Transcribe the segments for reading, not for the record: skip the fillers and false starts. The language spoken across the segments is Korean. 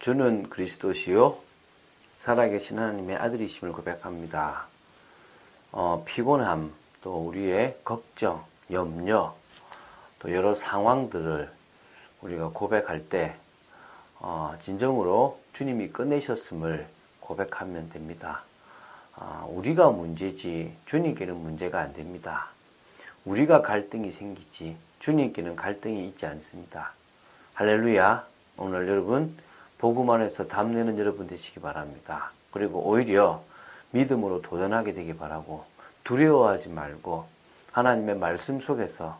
주는 그리스도시요 살아계신 하나님의 아들이심을 고백합니다. 피곤함, 또 우리의 걱정, 염려, 또 여러 상황들을 우리가 고백할 때 진정으로 주님이 끝내셨음을 고백하면 됩니다. 우리가 문제지 주님께는 문제가 안 됩니다. 우리가 갈등이 생기지 주님께는 갈등이 있지 않습니다. 할렐루야. 오늘 여러분 복음 안에서 담내는 여러분 되시기 바랍니다. 그리고 오히려 믿음으로 도전하게 되기 바라고 두려워하지 말고 하나님의 말씀 속에서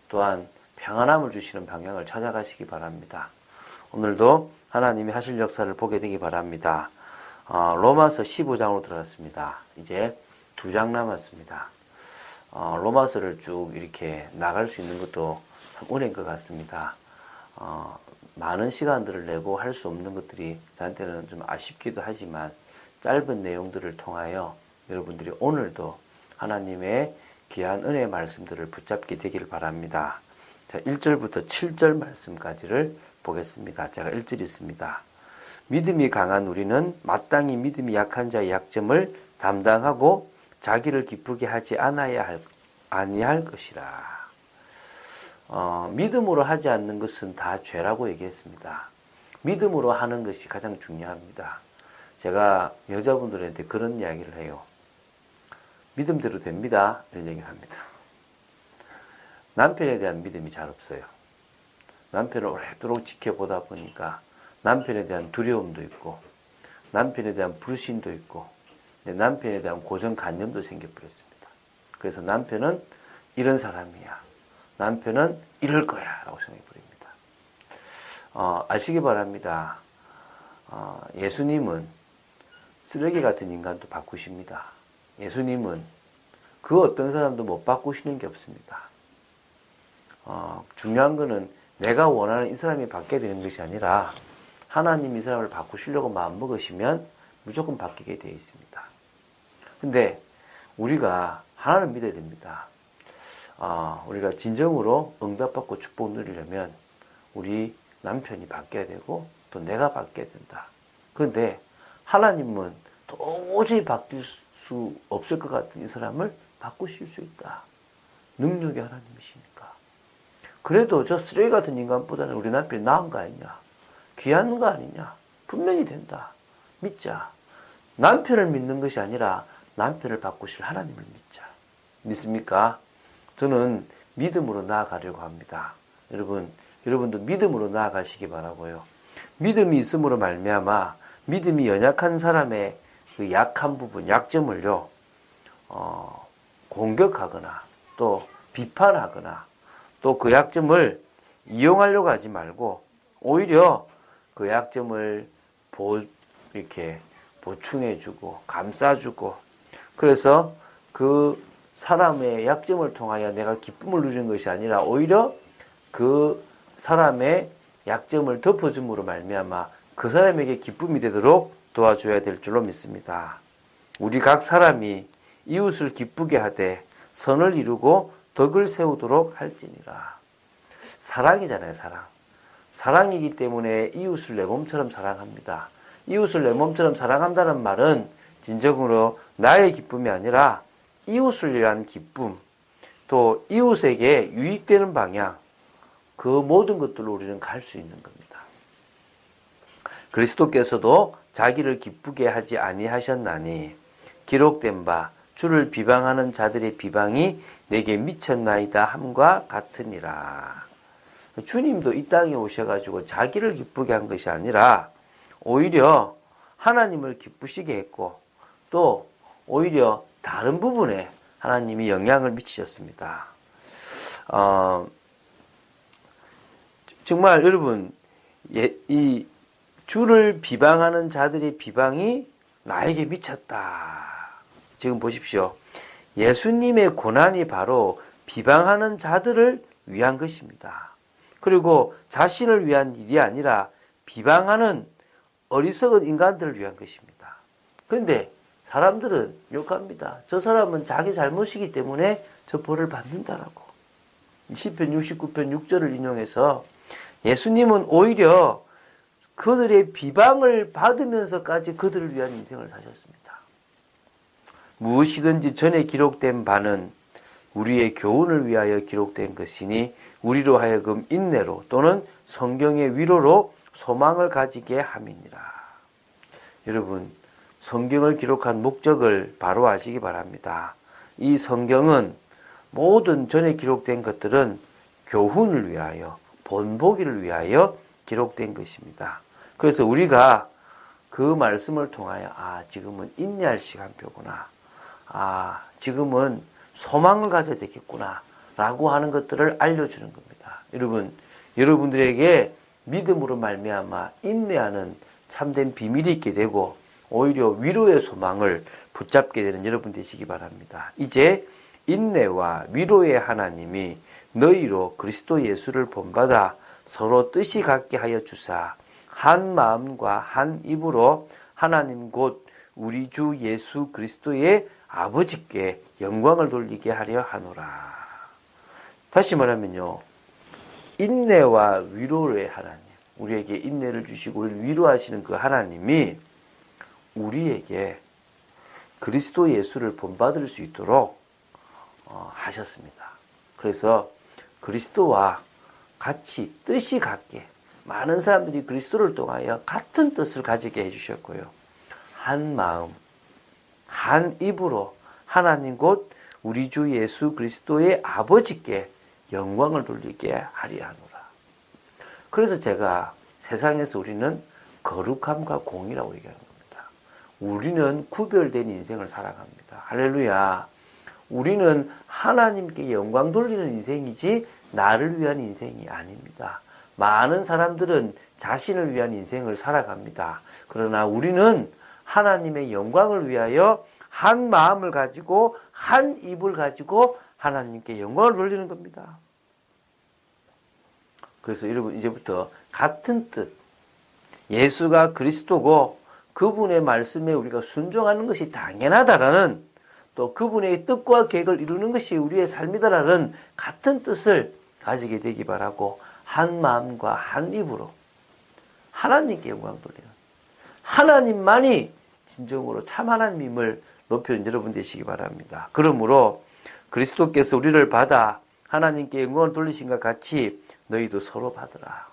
또한 평안함을 주시는 방향을 찾아가시기 바랍니다. 오늘도 하나님이 하실 역사를 보게 되기 바랍니다. 로마서 15장으로 들어갔습니다. 이제 2장 남았습니다. 로마서를 쭉 이렇게 나갈 수 있는 것도 참 은혜인 것 같습니다. 많은 시간들을 내고 할 수 없는 것들이 저한테는 좀 아쉽기도 하지만 짧은 내용들을 통하여 여러분들이 오늘도 하나님의 귀한 은혜의 말씀들을 붙잡게 되기를 바랍니다. 자, 1절부터 7절 말씀까지를 보겠습니다. 제가 1절 있습니다. 믿음이 강한 우리는 마땅히 믿음이 약한 자의 약점을 담당하고 자기를 기쁘게 하지 아니할 것이라. 믿음으로 하지 않는 것은 다 죄라고 얘기했습니다. 믿음으로 하는 것이 가장 중요합니다. 제가 여자분들한테 그런 이야기를 해요. 믿음대로 됩니다. 이런 얘기를 합니다. 남편에 대한 믿음이 잘 없어요. 남편을 오래도록 지켜보다 보니까 남편에 대한 두려움도 있고 남편에 대한 불신도 있고 남편에 대한 고정관념도 생겨버렸습니다. 그래서 남편은 이런 사람이야. 남편은 이럴 거야 라고 생각해버립니다. 아시기 바랍니다. 예수님은 쓰레기 같은 인간도 바꾸십니다. 예수님은 그 어떤 사람도 못 바꾸시는 게 없습니다. 중요한 거는 내가 원하는 이 사람이 바뀌어야 되는 것이 아니라 하나님이 이 사람을 바꾸시려고 마음먹으시면 무조건 바뀌게 되어 있습니다. 근데 우리가 하나를 믿어야 됩니다. 우리가 진정으로 응답받고 축복 누리려면 우리 남편이 바뀌어야 되고 또 내가 바뀌어야 된다. 그런데 하나님은 도저히 바뀔 수 없을 것 같은 이 사람을 바꾸실 수 있다. 능력의 하나님이시니까. 그래도 저 쓰레기 같은 인간보다는 우리 남편이 나은 거 아니냐. 귀한 거 아니냐. 분명히 된다. 믿자. 남편을 믿는 것이 아니라 남편을 바꾸실 하나님을 믿자. 믿습니까? 저는 믿음으로 나아가려고 합니다. 여러분도 믿음으로 나아가시기 바라고요. 믿음이 있음으로 말미암아 믿음이 연약한 사람의 그 약한 부분, 약점을요, 공격하거나 또 비판하거나 또 그 약점을 이용하려고 하지 말고 오히려 그 약점을 이렇게 보충해주고 감싸주고 그래서 그 사람의 약점을 통하여 내가 기쁨을 누리는 것이 아니라 오히려 그 사람의 약점을 덮어줌으로 말미암아 그 사람에게 기쁨이 되도록 도와줘야 될 줄로 믿습니다. 우리 각 사람이 이웃을 기쁘게 하되 선을 이루고 덕을 세우도록 할지니라. 사랑이잖아요, 사랑. 사랑이기 때문에 이웃을 내 몸처럼 사랑합니다. 이웃을 내 몸처럼 사랑한다는 말은 진정으로 나의 기쁨이 아니라 이웃을 위한 기쁨, 또 이웃에게 유익되는 방향, 그 모든 것들로 우리는 갈 수 있는 겁니다. 그리스도께서도 자기를 기쁘게 하지 아니하셨나니 기록된 바 주를 비방하는 자들의 비방이 내게 미쳤나이다 함과 같으니라. 주님도 이 땅에 오셔가지고 자기를 기쁘게 한 것이 아니라 오히려 하나님을 기쁘시게 했고 또 오히려 다른 부분에 하나님이 영향을 미치셨습니다. 정말 여러분 이 주를 비방하는 자들의 비방이 나에게 미쳤다. 지금 보십시오. 예수님의 고난이 바로 비방하는 자들을 위한 것입니다. 그리고 자신을 위한 일이 아니라 비방하는 어리석은 인간들을 위한 것입니다. 그런데 사람들은 욕합니다. 저 사람은 자기 잘못이기 때문에 저 벌을 받는다라고. 시편 69편 6절을 인용해서 예수님은 오히려 그들의 비방을 받으면서까지 그들을 위한 인생을 사셨습니다. 무엇이든지 전에 기록된 바는 우리의 교훈을 위하여 기록된 것이니 우리로 하여금 인내로 또는 성경의 위로로 소망을 가지게 함이니라. 여러분, 성경을 기록한 목적을 바로 아시기 바랍니다. 이 성경은 모든 전에 기록된 것들은 교훈을 위하여, 본보기를 위하여 기록된 것입니다. 그래서 우리가 그 말씀을 통하여 지금은 인내할 시간표구나. 지금은 소망을 가져야 되겠구나 라고 하는 것들을 알려주는 겁니다. 여러분들에게 믿음으로 말미암아 인내하는 참된 비밀이 있게 되고 오히려 위로의 소망을 붙잡게 되는 여러분 되시기 바랍니다. 이제 인내와 위로의 하나님이 너희로 그리스도 예수를 본받아 서로 뜻이 같게 하여 주사 한 마음과 한 입으로 하나님 곧 우리 주 예수 그리스도의 아버지께 영광을 돌리게 하려 하노라. 다시 말하면요, 인내와 위로의 하나님, 우리에게 인내를 주시고 우리를 위로하시는 그 하나님이 우리에게 그리스도 예수를 본받을 수 있도록 하셨습니다. 그래서 그리스도와 같이 뜻이 같게 많은 사람들이 그리스도를 통하여 같은 뜻을 가지게 해주셨고요. 한 마음, 한 입으로 하나님 곧 우리 주 예수 그리스도의 아버지께 영광을 돌리게 하리 하노라. 그래서 제가 세상에서 우리는 거룩함과 공의라고 얘기하는 겁니다. 우리는 구별된 인생을 살아갑니다. 할렐루야. 우리는 하나님께 영광 돌리는 인생이지 나를 위한 인생이 아닙니다. 많은 사람들은 자신을 위한 인생을 살아갑니다. 그러나 우리는 하나님의 영광을 위하여 한 마음을 가지고 한 입을 가지고 하나님께 영광을 돌리는 겁니다. 그래서 여러분 이제부터 같은 뜻, 예수가 그리스도고 그분의 말씀에 우리가 순종하는 것이 당연하다라는, 또 그분의 뜻과 계획을 이루는 것이 우리의 삶이다라는 같은 뜻을 가지게 되기 바라고 한 마음과 한 입으로 하나님께 영광 돌리는, 하나님만이 진정으로 참 하나님임을 높이는 여러분 되시기 바랍니다. 그러므로 그리스도께서 우리를 받아 하나님께 영광을 돌리신 것 같이 너희도 서로 받으라.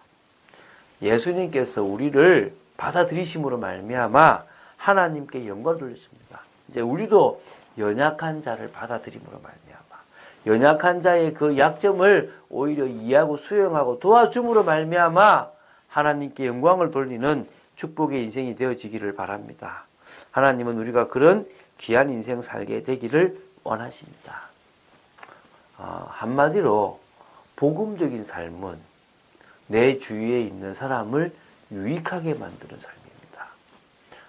예수님께서 우리를 받아들이심으로 말미암아 하나님께 영광을 돌리십니다. 이제 우리도 연약한 자를 받아들임으로 말미암아 연약한 자의 그 약점을 오히려 이해하고 수용하고 도와줌으로 말미암아 하나님께 영광을 돌리는 축복의 인생이 되어지기를 바랍니다. 하나님은 우리가 그런 귀한 인생 살게 되기를 원하십니다. 한마디로 복음적인 삶은 내 주위에 있는 사람을 유익하게 만드는 삶입니다.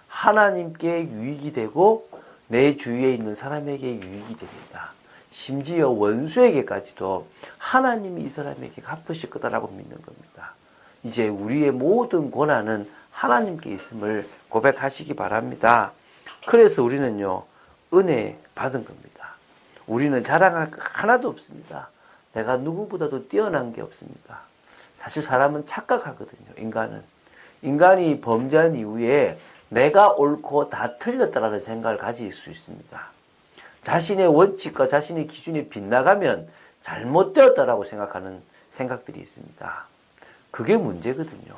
하나님께 유익이 되고 내 주위에 있는 사람에게 유익이 됩니다. 심지어 원수에게까지도 하나님이 이 사람에게 갚으실 거다라고 믿는 겁니다. 이제 우리의 모든 고난은 하나님께 있음을 고백하시기 바랍니다. 그래서 우리는요, 은혜 받은 겁니다. 우리는 자랑할 거 하나도 없습니다. 내가 누구보다도 뛰어난 게 없습니다. 사실 사람은 착각하거든요. 인간이 범죄한 이후에 내가 옳고 다 틀렸다라는 생각을 가질 수 있습니다. 자신의 원칙과 자신의 기준이 빗나가면 잘못되었다라고 생각하는 생각들이 있습니다. 그게 문제거든요.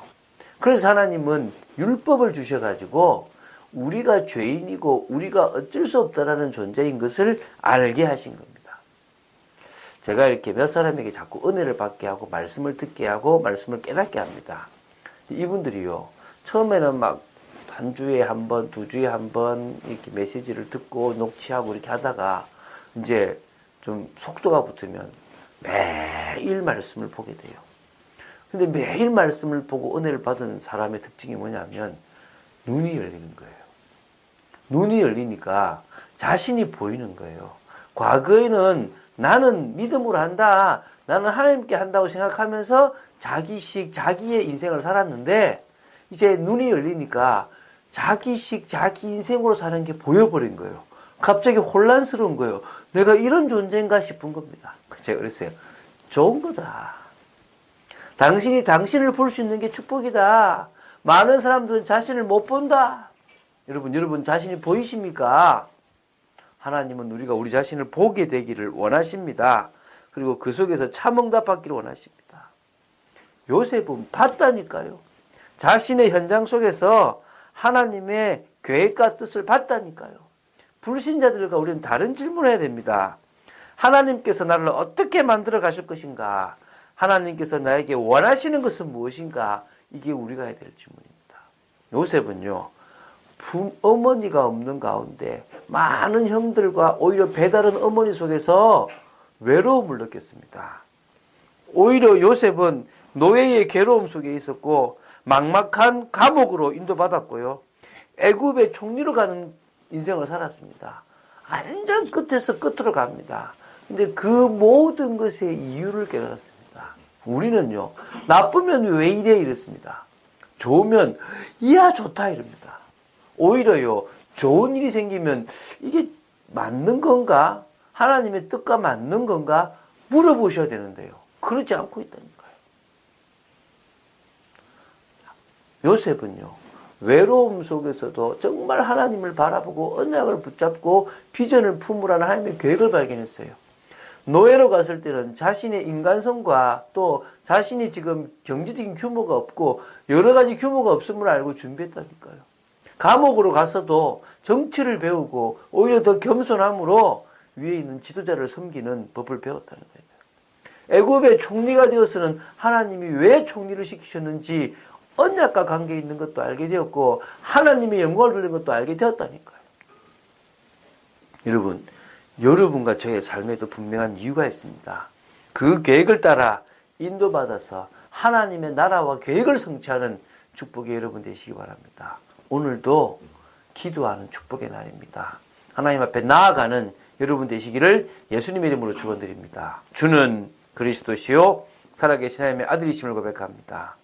그래서 하나님은 율법을 주셔가지고 우리가 죄인이고 우리가 어쩔 수 없다라는 존재인 것을 알게 하신 겁니다. 제가 이렇게 몇 사람에게 자꾸 은혜를 받게 하고 말씀을 듣게 하고 말씀을 깨닫게 합니다. 이분들이요, 처음에는 막 한 주에 한 번, 두 주에 한 번 이렇게 메시지를 듣고 녹취하고 이렇게 하다가 이제 좀 속도가 붙으면 매일 말씀을 보게 돼요. 근데 매일 말씀을 보고 은혜를 받은 사람의 특징이 뭐냐면 눈이 열리는 거예요. 눈이 열리니까 자신이 보이는 거예요. 과거에는 나는 믿음으로 한다, 나는 하나님께 한다고 생각하면서 자기식, 자기의 인생을 살았는데 이제 눈이 열리니까 자기식, 자기 인생으로 사는 게 보여버린 거예요. 갑자기 혼란스러운 거예요. 내가 이런 존재인가 싶은 겁니다. 제가 그랬어요. 좋은 거다. 당신이 당신을 볼 수 있는 게 축복이다. 많은 사람들은 자신을 못 본다. 여러분 자신이 보이십니까? 하나님은 우리가 우리 자신을 보게 되기를 원하십니다. 그리고 그 속에서 참응답받기를 원하십니다. 요셉은 봤다니까요. 자신의 현장 속에서 하나님의 계획과 뜻을 봤다니까요. 불신자들과 우리는 다른 질문을 해야 됩니다. 하나님께서 나를 어떻게 만들어 가실 것인가? 하나님께서 나에게 원하시는 것은 무엇인가? 이게 우리가 해야 될 질문입니다. 요셉은요, 어머니가 없는 가운데 많은 형들과 오히려 배다른 어머니 속에서 외로움을 느꼈습니다. 오히려 요셉은 노예의 괴로움 속에 있었고 막막한 감옥으로 인도받았고요. 애굽의 총리로 가는 인생을 살았습니다. 완전 끝에서 끝으로 갑니다. 근데 그 모든 것의 이유를 깨달았습니다. 우리는요, 나쁘면 왜 이래 이랬습니다. 좋으면 이야 좋다 이럽니다. 오히려요, 좋은 일이 생기면 이게 맞는 건가? 하나님의 뜻과 맞는 건가? 물어보셔야 되는데요. 그렇지 않고 있다니까요. 요셉은요, 외로움 속에서도 정말 하나님을 바라보고 언약을 붙잡고 비전을 품으라는 하나님의 계획을 발견했어요. 노예로 갔을 때는 자신의 인간성과 또 자신이 지금 경제적인 규모가 없고 여러 가지 규모가 없음을 알고 준비했다니까요. 감옥으로 가서도 정치를 배우고 오히려 더 겸손함으로 위에 있는 지도자를 섬기는 법을 배웠다는 거예요. 애굽의 총리가 되어서는 하나님이 왜 총리를 시키셨는지 언약과 관계 있는 것도 알게 되었고 하나님의 영광을 돌리는 것도 알게 되었다니까요. 여러분, 여러분과 저의 삶에도 분명한 이유가 있습니다. 그 계획을 따라 인도받아서 하나님의 나라와 계획을 성취하는 축복의 여러분 되시기 바랍니다. 오늘도 기도하는 축복의 날입니다. 하나님 앞에 나아가는 여러분 되시기를 예수님의 이름으로 축원드립니다. 주는 그리스도시요 살아계신 하나님의 아들이심을 고백합니다.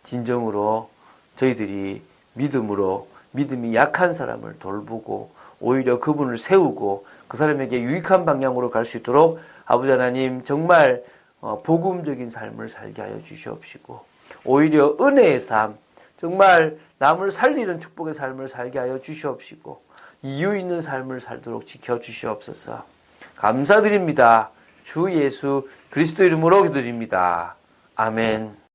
진정으로 저희들이 믿음으로 믿음이 약한 사람을 돌보고 오히려 그분을 세우고 그 사람에게 유익한 방향으로 갈 수 있도록 아버지 하나님 정말 복음적인 삶을 살게 하여 주시옵시고 오히려 은혜의 삶 정말 남을 살리는 축복의 삶을 살게 하여 주시옵시고 이유 있는 삶을 살도록 지켜주시옵소서. 감사드립니다. 주 예수 그리스도 이름으로 기도드립니다. 아멘.